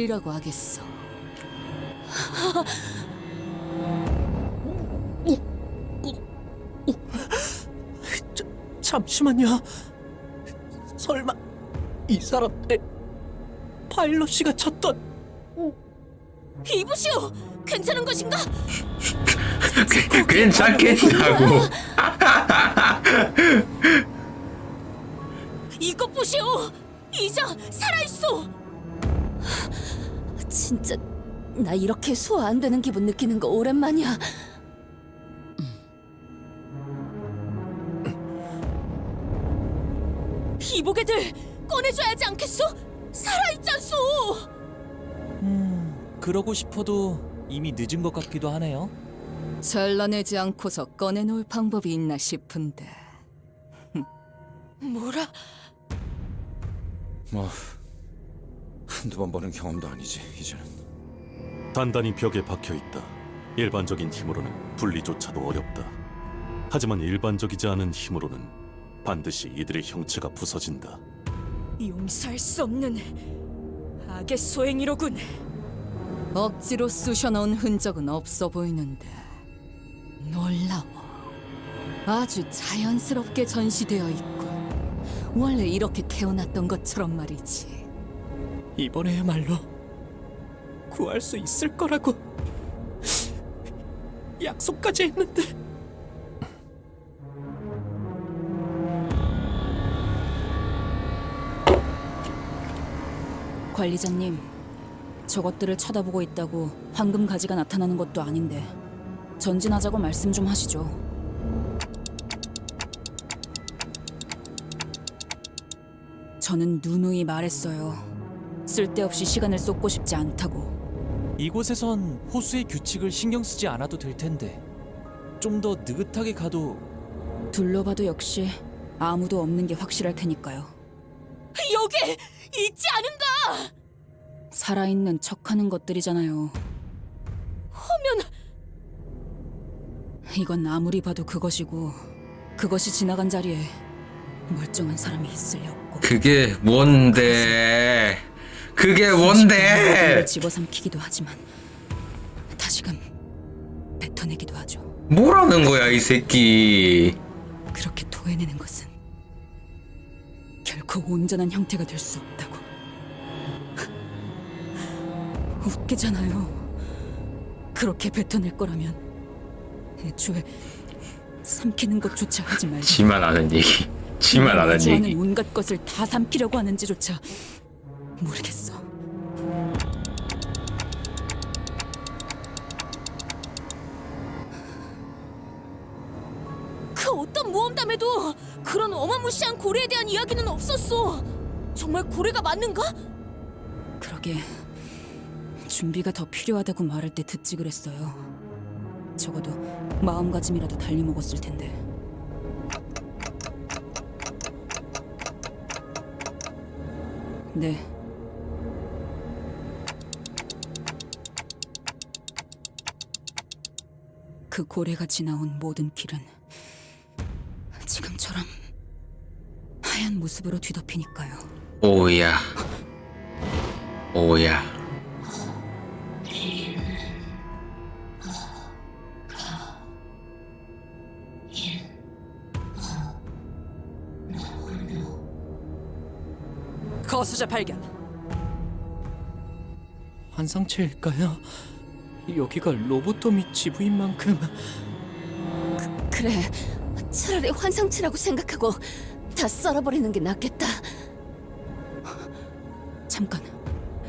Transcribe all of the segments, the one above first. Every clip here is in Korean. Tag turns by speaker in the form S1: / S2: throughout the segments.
S1: 이라고 하겠어.
S2: 잠시만요. 설마 이 사람 파일럿 씨가 쳤던
S1: 이보시오, 괜찮은 것인가?
S3: 괜찮겠냐고.
S1: 이것 보시오, 이자 살아있어. 진짜 나 이렇게 소화 안 되는 기분 느끼는 거 오랜만이야. 이보게들 꺼내줘야 하지 않겠소? 살아있잖소.
S4: 그러고 싶어도 이미 늦은 것 같기도 하네요.
S1: 잘라내지 않고서 꺼내놓을 방법이 있나 싶은데. 뭐라?
S5: 뭐 한두 번 보는 경험도 아니지 이제는.
S6: 단단히 벽에 박혀있다. 일반적인 힘으로는 분리조차도 어렵다. 하지만 일반적이지 않은 힘으로는 반드시 이들의 형체가 부서진다.
S1: 용서할 수 없는 악의 소행이로군. 억지로 쑤셔넣은 흔적은 없어 보이는데 놀라워. 아주 자연스럽게 전시되어 있고 원래 이렇게 태어났던 것처럼 말이지.
S2: 이번에야말로 구할 수 있을 거라고 약속까지 했는데.
S1: 관리자님, 저것들을 쳐다보고 있다고 황금 가지가 나타나는 것도 아닌데 전진하자고 말씀 좀 하시죠. 저는 누누이 말했어요. 쓸데없이 시간을 쏟고 싶지 않다고.
S4: 이곳에선 호수의 규칙을 신경 쓰지 않아도 될 텐데 좀 더 느긋하게 가도.
S1: 둘러봐도 역시 아무도 없는 게 확실할 테니까요. 여기 있지 않은가? 살아있는 척하는 것들이잖아요. 하면 이건 아무리 봐도 그것이고 그것이 지나간 자리에 멀쩡한 사람이 있을 리 없고.
S3: 그게 뭔데? 그게 뭔데?
S1: 집어삼키기도 하지만 다시금 뱉어내기도 하죠.
S3: 뭐라는 거야 이 새끼?
S1: 그렇게 토해내는 것은 결코 온전한 형태가 될 수 없다고. 웃기잖아요. 그렇게 뱉어낼 거라면 애초에 삼키는 것조차 하지 말고
S3: 지만 아는 얘기. 지만 아는
S1: 좋아하는
S3: 얘기.
S1: 온갖 것을 다 삼키려고 하는지조차 모르겠어. 그 어떤 모험담에도 그런 어마무시한 고래에 대한 이야기는 없었어. 정말 고래가 맞는가? 그러게 준비가 더 필요하다고 말할 때 듣지 그랬어요. 적어도 마음가짐이라도 달리 먹었을 텐데. 네. 그 고래가 지나온 모든 길은 지금처럼 하얀 모습으로 뒤덮이니까요.
S3: 오야. 오야.
S1: 거수자 발견.
S2: 환상체일까요? 여기가 로보토미 지부인 만큼.
S1: 그래, 차라리 환상체라고 생각하고 다 썰어버리는 게 낫겠다.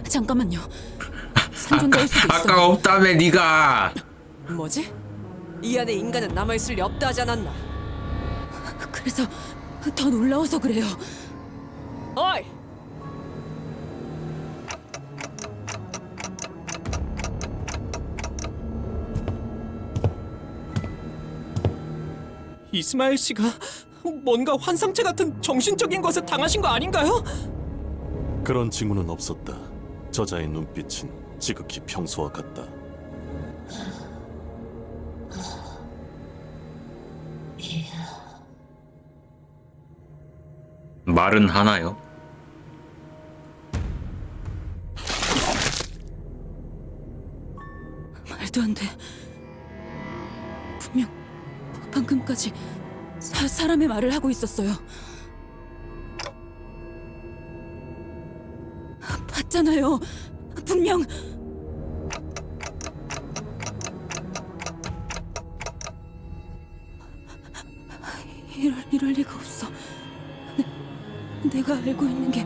S1: 잠깐만요. 생존자일 수도 있어.
S3: 아까 없다며 네가.
S7: 뭐지? 이 안에 인간은 남아있을 리 없다 하지 않았나?
S1: 그래서 더 놀라워서 그래요.
S7: 어이!
S2: 이스마일 씨가 뭔가 환상체 같은 정신적인 것에 당하신 거 아닌가요?
S6: 그런 징후는 없었다. 저자의 눈빛은 지극히 평소와 같다.
S3: 말은 하나요?
S1: 말도 안 돼. 분명 방금까지 사람의 말을 하고 있었어요. 봤잖아요. 분명. 이럴 리가 없어. 내가 알고 있는 게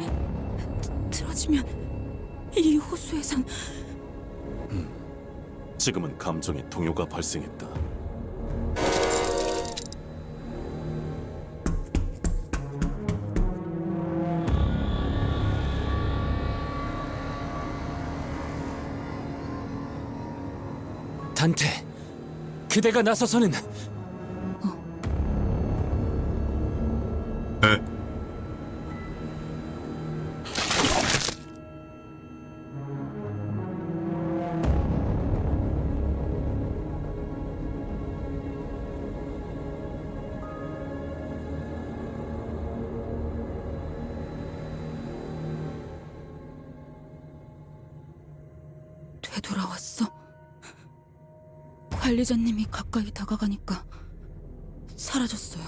S1: 틀어지면 이 호수에선
S6: 지금은 감정의 동요가 발생했다.
S4: 단테, 그대가 나서서는
S1: 되돌아왔어. 관리자님이 가까이 다가가니까 사라졌어요.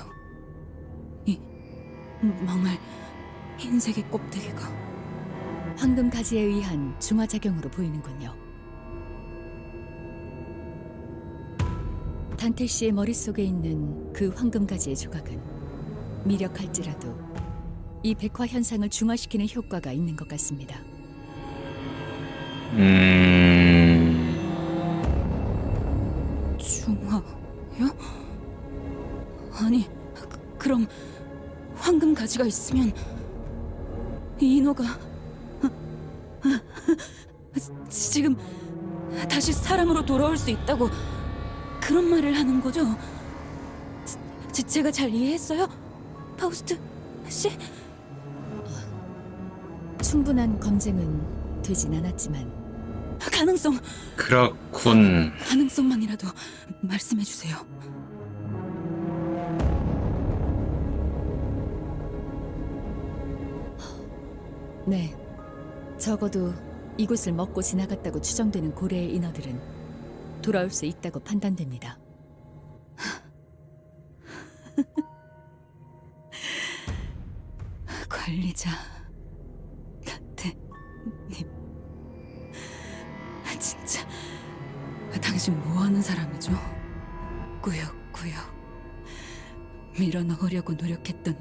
S1: 이 망할 흰색의 껍데기가.
S8: 황금 가지에 의한 중화작용으로 보이는군요. 단테 씨의 머릿속에 있는 그 황금 가지의 조각은 미력할지라도 이 백화 현상을 중화시키는 효과가 있는 것 같습니다.
S1: 중화요? 아니, 그럼 황금 가지가 있으면 인어가 지금 다시 사람으로 돌아올 수 있다고 그런 말을 하는 거죠? 제가 잘 이해했어요? 파우스트 씨?
S8: 충분한 검증은 되진 않았지만
S3: 그렇군.
S1: 가능성만이라도 말씀해 주세요.
S8: 네, 적어도 이곳을 먹고 지나갔다고 추정되는 고래의 인어들은 돌아올 수 있다고 판단됩니다.
S1: 관리자 단테님, 진짜 당신 뭐하는 사람이죠? 꾸역꾸역 밀어넣으려고 노력했던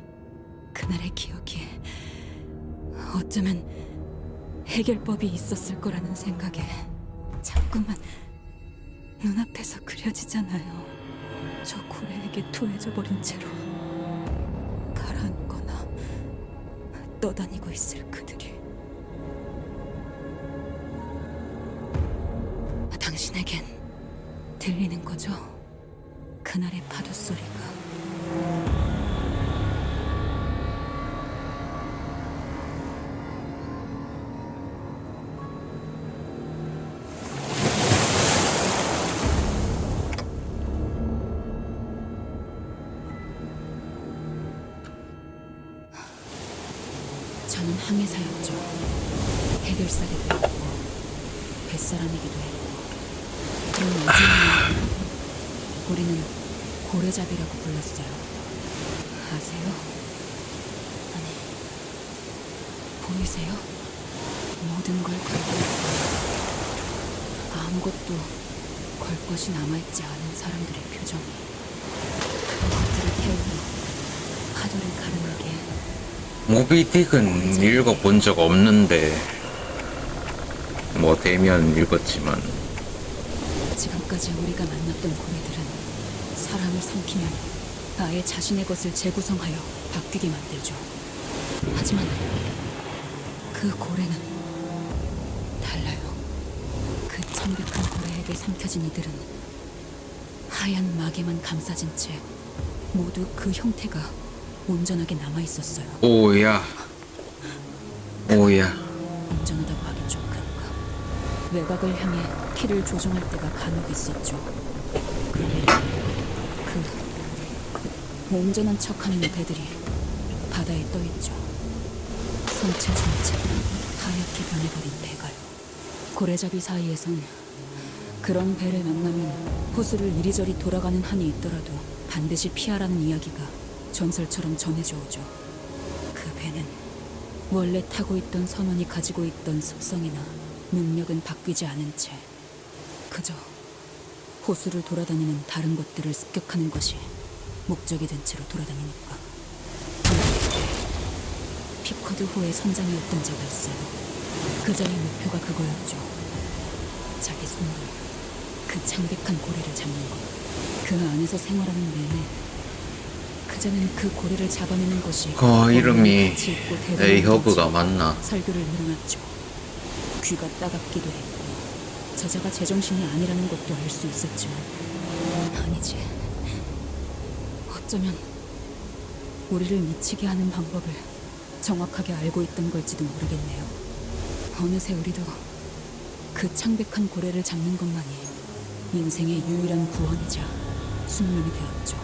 S1: 그날의 기억이 어쩌면 해결법이 있었을 거라는 생각에 자꾸만 눈앞에서 그려지잖아요. 저 고래에게 토해져 버린 채로 가라앉거나 떠다니고 있을 그들이. 당신에겐 들리는 거죠? 그날의 파도 소리가. 저는 항해사였죠. 해결사기도 했고 뱃사람이기도 했고. 그런 언제나 우리는 고래잡이라고 불렀어요. 아세요? 아니, 보이세요? 모든 걸 걸고 있어요. 아무것도 걸 것이 남아있지 않은 사람들의 표정이. 그런 것들을 태우며 파도를 가르마게.
S3: 모비딕은 읽어본 적 없는데 뭐 대면 읽었지만
S1: 지금까지 우리가 만났던 고래들은 사람을 삼키면 아예 자신의 것을 재구성하여 바뀌게 만들죠. 하지만 그 고래는 달라요. 그 창백한 고래에게 삼켜진 이들은 하얀 막에만 감싸진 채 모두 그 형태가 온전하게 남아있었어요.
S3: 오야
S1: 온전하다고 하긴 좀 그런가. 외곽을 향해 키를 조정할 때가 간혹 있었죠. 그러면 그 온전한 척하는 배들이 바다에 떠있죠. 선체 전체가 하얗게 변해버린 배가요. 고래잡이 사이에선 그 그런 배를 만나면 호수를 이리저리 돌아가는 한이 있더라도 반드시 피하라는 이야기가 전설처럼 전해져 오죠. 그 배는 원래 타고 있던 선원이 가지고 있던 습성이나 능력은 바뀌지 않은 채 그저 호수를 돌아다니는 다른 것들을 습격하는 것이 목적이 된 채로 돌아다니니까. 피커드호의 선장이었던 자가 있어요. 그자의 목표가 그거였죠. 자기 손으로 그 창백한 고래를 잡는 것. 그 안에서 생활하는 내내 그자는 그 고래를 잡아내는 것이
S3: 이름이
S1: 가치 있고 대단한
S3: 에이허브가
S1: 일이지.
S3: 맞나?
S1: 설교를 늘어놨죠. 귀가 따갑기도 했고 저자가 제정신이 아니라는 것도 알 수 있었지만 아니지. 어쩌면 우리를 미치게 하는 방법을 정확하게 알고 있던 걸지도 모르겠네요. 어느새 우리도 그 창백한 고래를 잡는 것만이 인생의 유일한 구원이자 숙명이 되었죠.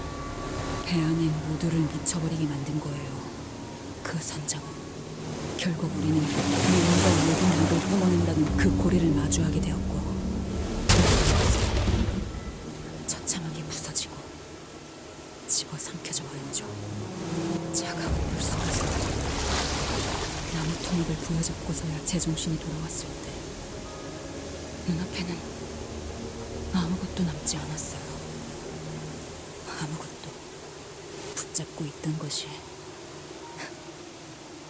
S1: 배 안에 모두를 미쳐버리게 만든 거예요. 그 선장은. 결국 우리는 무언가 모든 나를 뿜어낸다는 그 고래를 마주하게 되었고 처참하게 부서지고 집어삼켜져 버렸죠. 차가운 물 속에서 나무 토막을 부여잡고서야 제정신이 돌아왔을 때 눈앞에는 아무것도 남지 않았어요. 아무것도. 붙잡고 있던 것이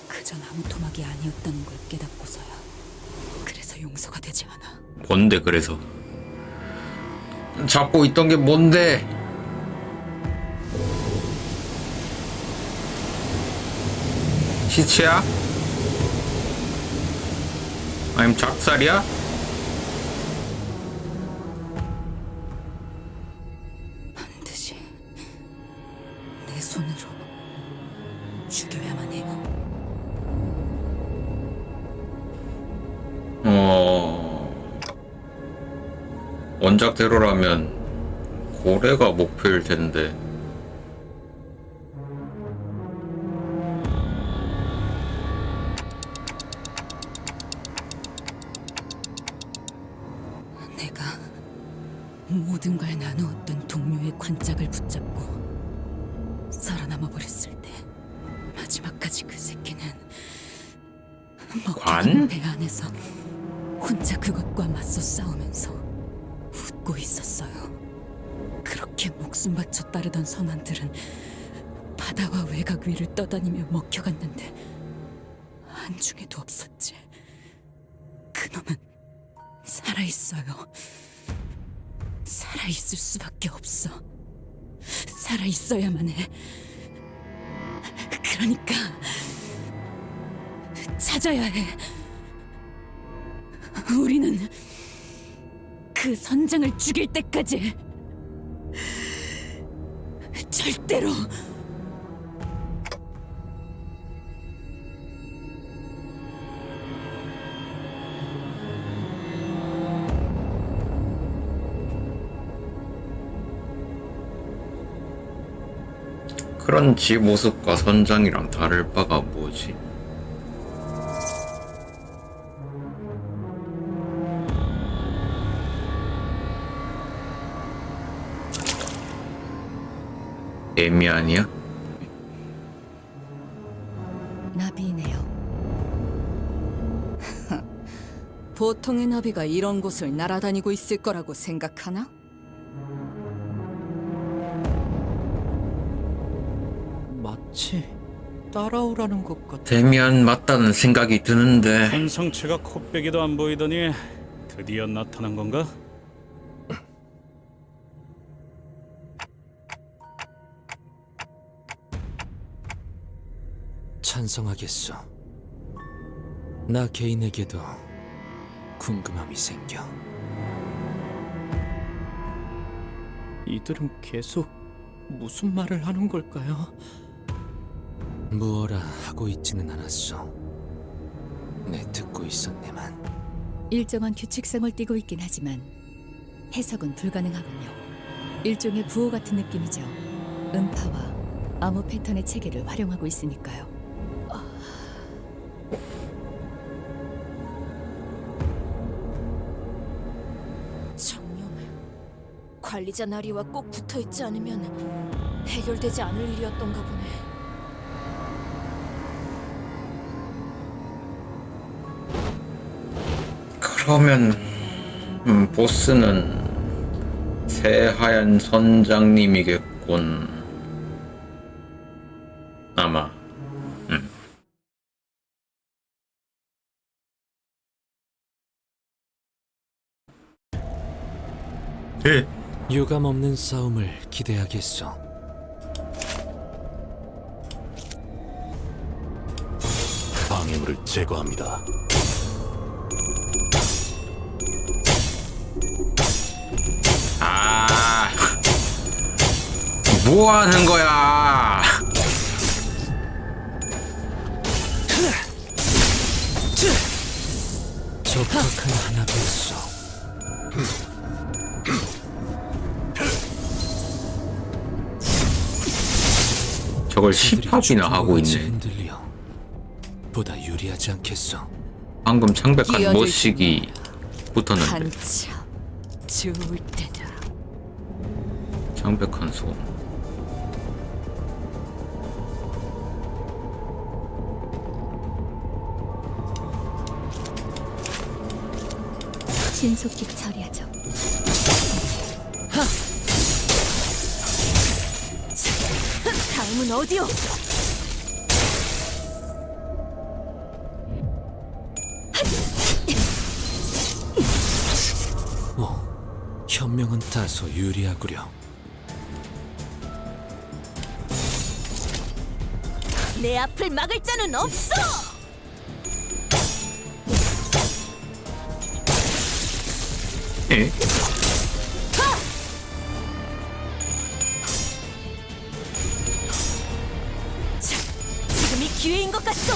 S1: 그저 나무 토막이 아니었다는 걸 깨닫고서야. 그래서 용서가 되지 않아.
S3: 뭔데 그래서? 잡고 있던 게 뭔데? 시체야? 아니면 작살이야?
S1: 반드시 내 손으로 죽여야만 해요.
S3: 원작대로라면 고래가 목표일 텐데.
S1: 내가 모든 걸 나누었던 동료의 관짝을 붙잡고 살아남아 버렸을 때 마지막까지 그 새끼는 먹혀가는 배 안에서 혼자 그것과 맞서 싸우면서 웃고 있었어요. 그렇게 목숨 바쳐 따르던 선원들은 바다와 외곽 위를 떠다니며 먹혀갔는데 한중에도 없었지. 그놈은 살아있어요. 살아있을 수밖에 없어. 살아있어야만 해. 그러니까 찾아야 해. 우리는 그 선장을 죽일 때까지 절대로
S3: 그런 지 모습과 선장이랑 다를 바가 뭐지? 애미 아니야?
S8: 나비네요.
S7: 보통의 나비가 이런 곳을 날아다니고 있을 거라고 생각하나?
S2: 마치 따라오라는 것 같아.
S3: 데미안 맞다는 생각이 드는데.
S9: 한성체가 코빼기도 안 보이더니 드디어 나타난 건가?
S4: 찬성하겠소. 나 개인에게도 궁금함이 생겨.
S2: 이들은 계속 무슨 말을 하는 걸까요?
S4: 무어라 하고 있지는 않았소. 내 듣고 있었네만.
S8: 일정한 규칙성을 띠고 있긴 하지만 해석은 불가능하군요. 일종의 부호 같은 느낌이죠. 음파와 암호 패턴의 체계를 활용하고 있으니까요.
S1: 정령 관리자 나리와 꼭 붙어있지 않으면 해결되지 않을 일이었던가 보네.
S3: 그러면 보스는 새하얀 선장님이겠군. 아마. 예.
S4: 유감 없는 싸움을 기대하겠소.
S6: 방해물을 제거합니다.
S3: 아, 뭐 하는 거야?
S4: 적확한 하나 됐소.
S3: 저걸 10합이나 하고 있네.
S4: 흔들려 보다 유리하지 않겠소.
S3: 방금 창백한
S7: 끼어들
S3: 모식이 붙었는데.
S7: 한참 좋을 때다.
S3: 창백한 손.
S8: 신속히 처리하죠.
S1: 다음은 어디요?
S4: 현명은 다소 유리하구려.
S1: 내 앞을 막을 자는 없어!
S3: 에?
S1: 지금이 기회인 것 같소!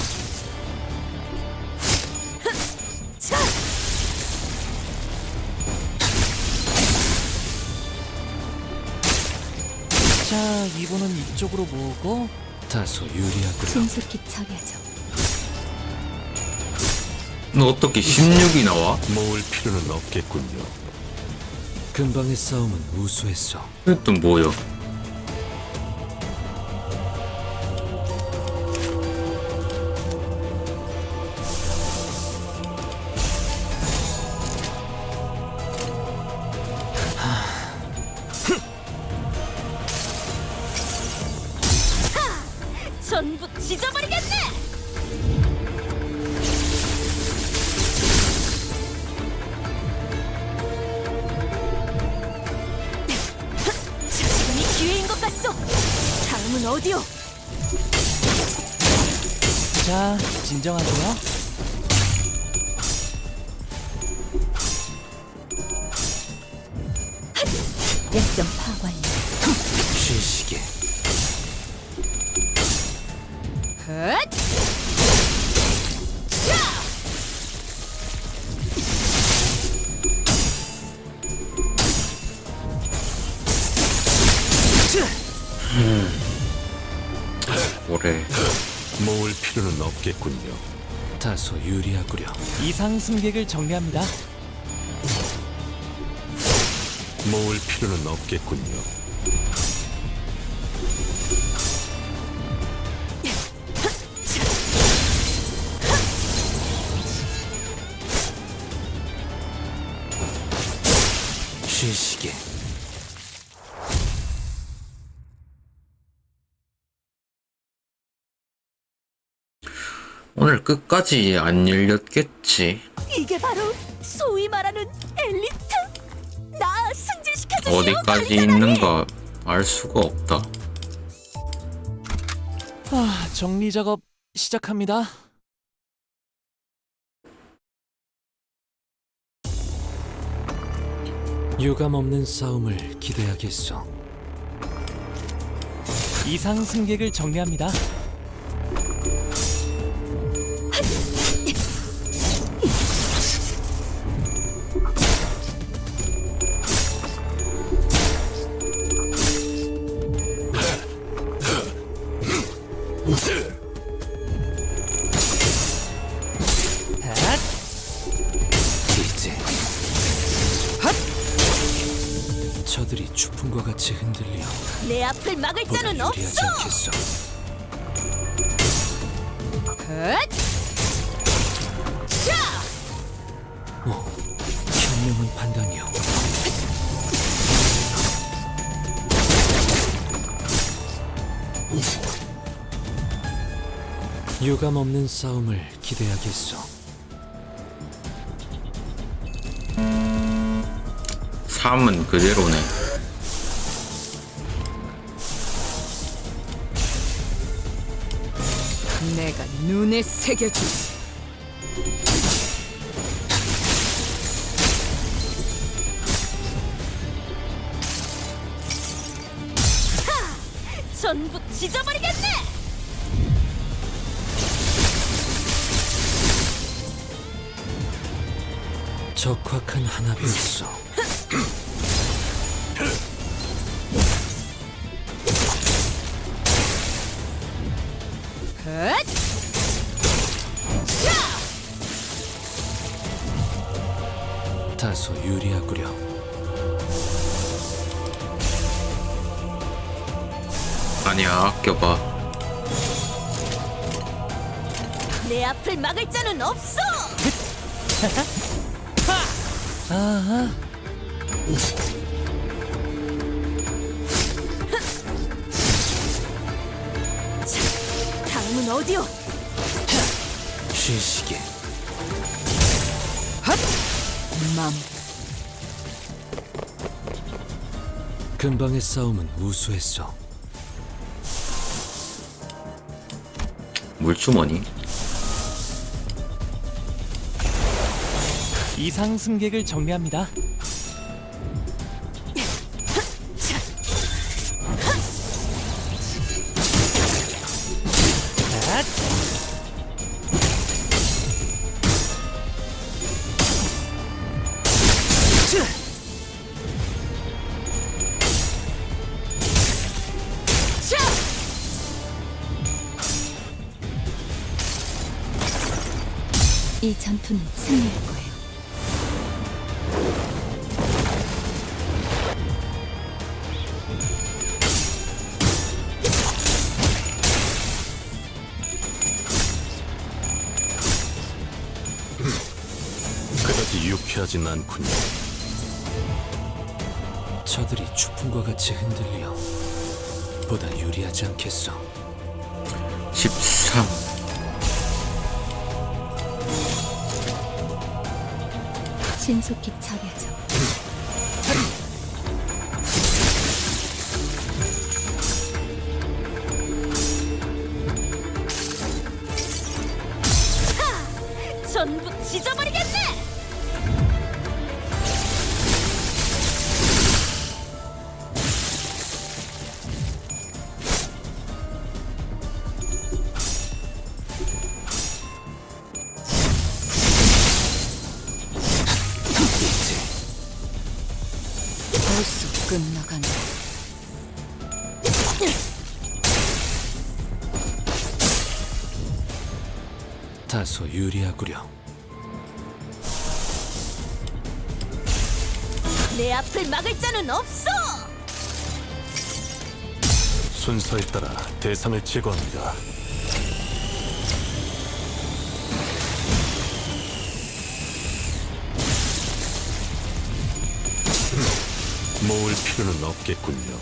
S1: 자!
S4: 자, 이번은 이쪽으로 모으고 다소 유리하구려.
S8: 신속히 처리하죠.
S3: 너 어떻게 16이 나와?
S6: 모을 필요는 없겠군요.
S4: 근방의 싸움은 우수했어.
S3: 이게 또 뭐야?
S1: 전부 찢어버리겠네! 지금이 기회인 것 같소! 다음은 어디요?
S4: 자, 진정하세요.
S8: 약점 파악 완료.
S4: 쉬시게.
S1: 헛!
S3: 뭐래?
S6: 모을 필요는 없겠군요.
S4: 다소 유리하구려. 이상 승객을 정리합니다.
S6: 모을 필요는 없겠군요.
S4: 쉬시게.
S3: 오늘 끝까지 안 열렸겠지.
S1: 이게 바로 소위 말하는 엘리트? 나 승진시켜주시오!
S3: 어디까지 있는가 알 수가 없다.
S4: 정리 작업 시작합니다. 유감 없는 싸움을 기대하겠소. 이상 승객을 정리합니다. 이제 저들이 추풍과 같이 흔들려
S1: 내 앞을 막을
S4: 보다
S1: 자는
S4: 유리하지
S1: 없어.
S4: 않겠어.
S1: 헛! 자!
S4: 현명한 판단이요. 유감 없는 싸움을 기대하겠소.
S3: 삶은 그대로네.
S7: 내가 눈에 새겨줄.
S1: 전부 찢어버리겠네.
S4: 적확한 한압이었어.
S1: 헛!
S4: 다소 유리하구려.
S3: 아니야, 아껴봐.
S1: 내 앞을 막을 자는 없어. 자, 다음은 어디요?
S4: 쉬시게.
S7: 맘.
S4: 근방의 싸움은 우수했어.
S3: 물주머니?
S4: 이상 승객을 정리합니다.
S8: 이 전투는 승리할 거예요.
S6: 그다지 유쾌하진 않군요.
S4: 저들이 추풍과 같이 흔들려 보다 유리하지 않겠어.
S3: 13.
S8: 신속히 처리하죠.
S1: 전부 찢어버리겠네.
S7: 벌써 끝나가네.
S4: 다소 유리하구려.
S1: 내 앞을 막을 자는 없어.
S6: 순서에 따라 대상을 제거합니다. 모을 필요는 없겠군요.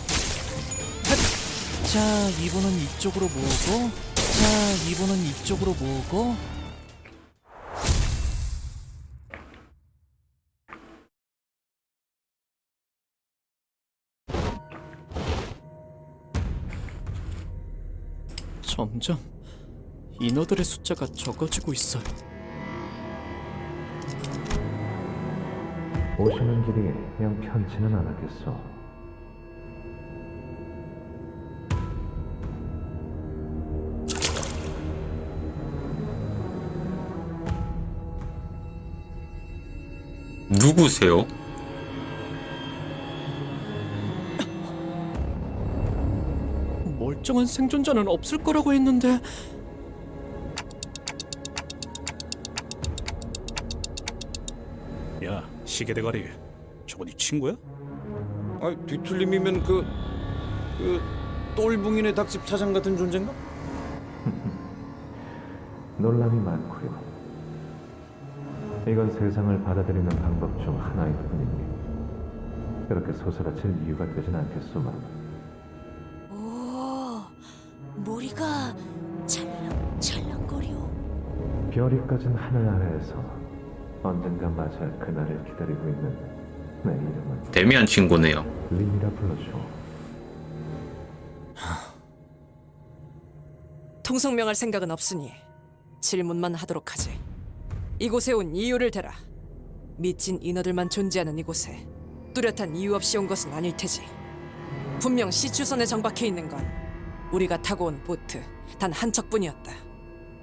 S4: 자, 이분은 이쪽으로 모으고, 자, 이분은 이쪽으로 모으고.
S2: 점점 인어들의 숫자가 적어지고 있어.
S10: 오시는 길이 영 편치는 않았겠소.
S3: 누구세요?
S2: 멀쩡한 생존자는 없을 거라고 했는데.
S9: 야, 시계 대가리. 저거 네 친구야?
S5: 뒤틀림이면 그 똘붕이네 닭집 사장 같은 존재인가?
S10: 논란이 많고요. 이건 세상을 받아들이는 방법 중 하나일 뿐이니 그렇게 소스라칠 이유가 되진 않겠소만.
S1: 오, 머리가 찰랑찰랑거려.
S10: 별이 꺼진 하늘 아래에서 언젠가 맞이할 그날을 기다리고 있는 내 이름은
S3: 데미안 친구네요.
S10: 림이라 불러줘.
S7: 통성명할 생각은 없으니 질문만 하도록 하지. 이곳에 온 이유를 대라. 미친 인어들만 존재하는 이곳에 뚜렷한 이유 없이 온 것은 아닐 테지. 분명 시추선에 정박해 있는 건 우리가 타고 온 보트 단 한 척뿐이었다.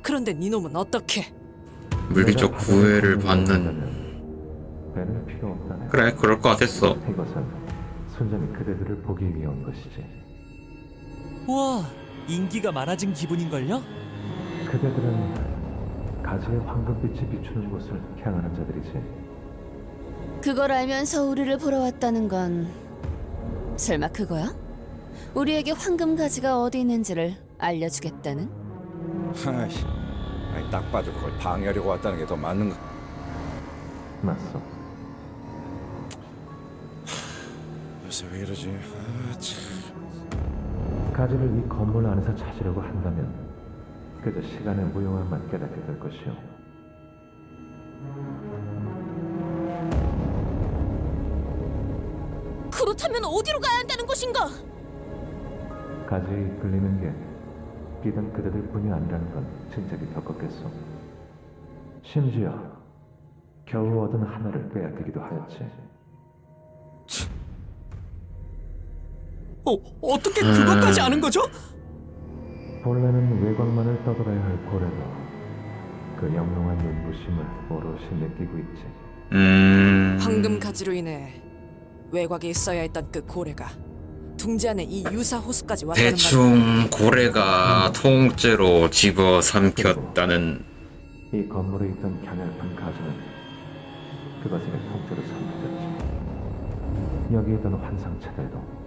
S7: 그런데 니놈은 어떻게?
S3: 물리적 구애를 받는.
S10: 배는 필요 없다네.
S3: 그래, 그럴 것 같았어.
S10: 이것은 순전히 그대들을 보기 위해 온 것이지.
S4: 우와, 인기가 많아진 기분인걸요?
S10: 그대들은 가지의 황금빛이 비추는 곳을 향하는 자들이지.
S1: 그걸 알면서 우리를 보러 왔다는 건 설마 그거야? 우리에게 황금 가지가 어디 있는지를 알려주겠다는?
S5: 딱 봐도 그걸 방해하려고 왔다는 게 더 맞는 거.
S10: 맞소.
S5: 요새 왜 이러지?
S10: 가지를 이 건물 안에서 찾으려고 한다면 그저 시간의 무용함만 깨닫게 될 것이오.
S1: 그렇다면 어디로 가야 한다는 것인가?
S10: 가지에 이끌리는 게 비단 그대들 뿐이 아니라는 건 진작에 겪었겠소. 심지어 겨우 얻은 하나를 빼앗기기도 하였지.
S2: 어떻게 그것까지 아는 거죠?
S10: 본래는 외곽만을 떠돌아야 할 고래도 그 영롱한 눈부심을 오롯이 느끼고 있지.
S7: 황금 가지로 인해 외곽에 있어야 했던 그 고래가 둥지 안에 이 유사 호수까지 왔다는 말이야.
S3: 대충 고래가 통째로 집어삼켰다는.
S10: 이 건물에 있던 갸냘픈 가지는 그것을 통째로 삼켜졌지. 여기 있던 환상체들도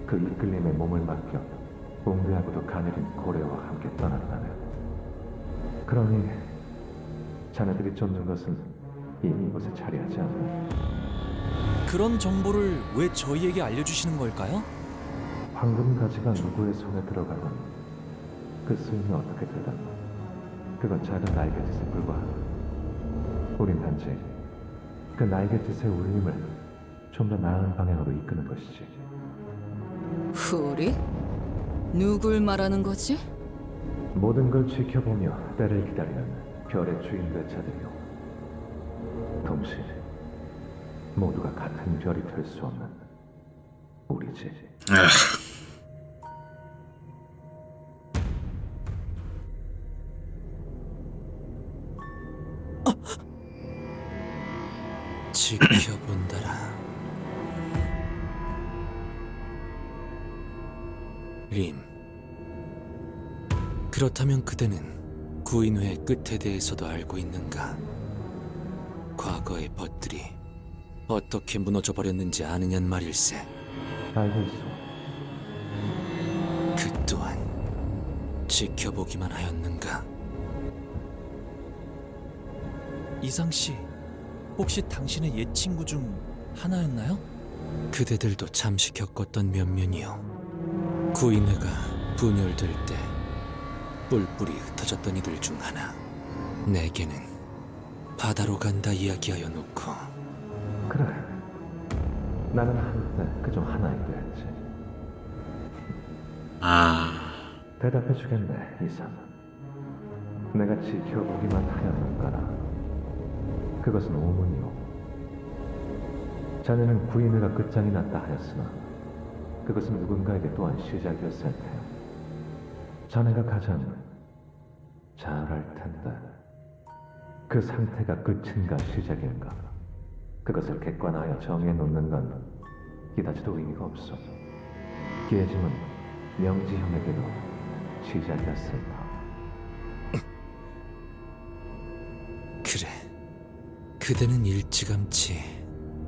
S10: 그 이끌림에 몸을 맡겨 웅대하고도 가녀린 고래와 함께 떠났다네. 그러니 자네들이 쫓는 것은 이미 이곳에 자리하지 않나.
S4: 그런 정보를 왜 저희에게 알려주시는 걸까요?
S10: 황금 가지가 누구의 손에 들어가든 그 수임이 어떻게 되든 그건 작은 날개짓에 불과하다. 우린 단지 그 날개짓의 울림을 좀 더 나은 방향으로 이끄는 것이지.
S7: 우리? 누굴 말하는 거지?
S10: 모든 걸 지켜보며 때를 기다리는 별의 주인 될 자들이요. 동시에 모두가 같은 별이 될 수 없는 우리지.
S4: 지켜본다라. 림. 그렇다면 그대는 구인회의 끝에 대해서도 알고 있는가? 과거의 벗들이 어떻게 무너져 버렸는지 아느냔 말일세.
S10: 알고 있어.
S4: 그 또한 지켜보기만 하였는가? 이상 씨, 혹시 당신의 옛 친구 중 하나였나요? 그대들도 잠시 겪었던 면면이요. 구인회가 분열될 때 뿔뿔이 흩어졌던 이들 중 하나. 내게는 바다로 간다 이야기하여 놓고.
S10: 그래. 나는 한때 그중 하나이기도 했지. 대답해주겠네, 이상. 내가 지켜보기만 하였는가라. 그것은 오문이오. 자네는 구인회가 끝장이 났다 하였으나 그것은 누군가에게 또한 시작이었을 테요. 자네가 가장 잘 알 텐데 그 상태가 끝인가 시작인가 그것을 객관하여 정해놓는 건 이다지도 의미가 없어. 깨짐은 명지형에게도 시작이었을 터.
S4: 그래, 그대는 일찌감치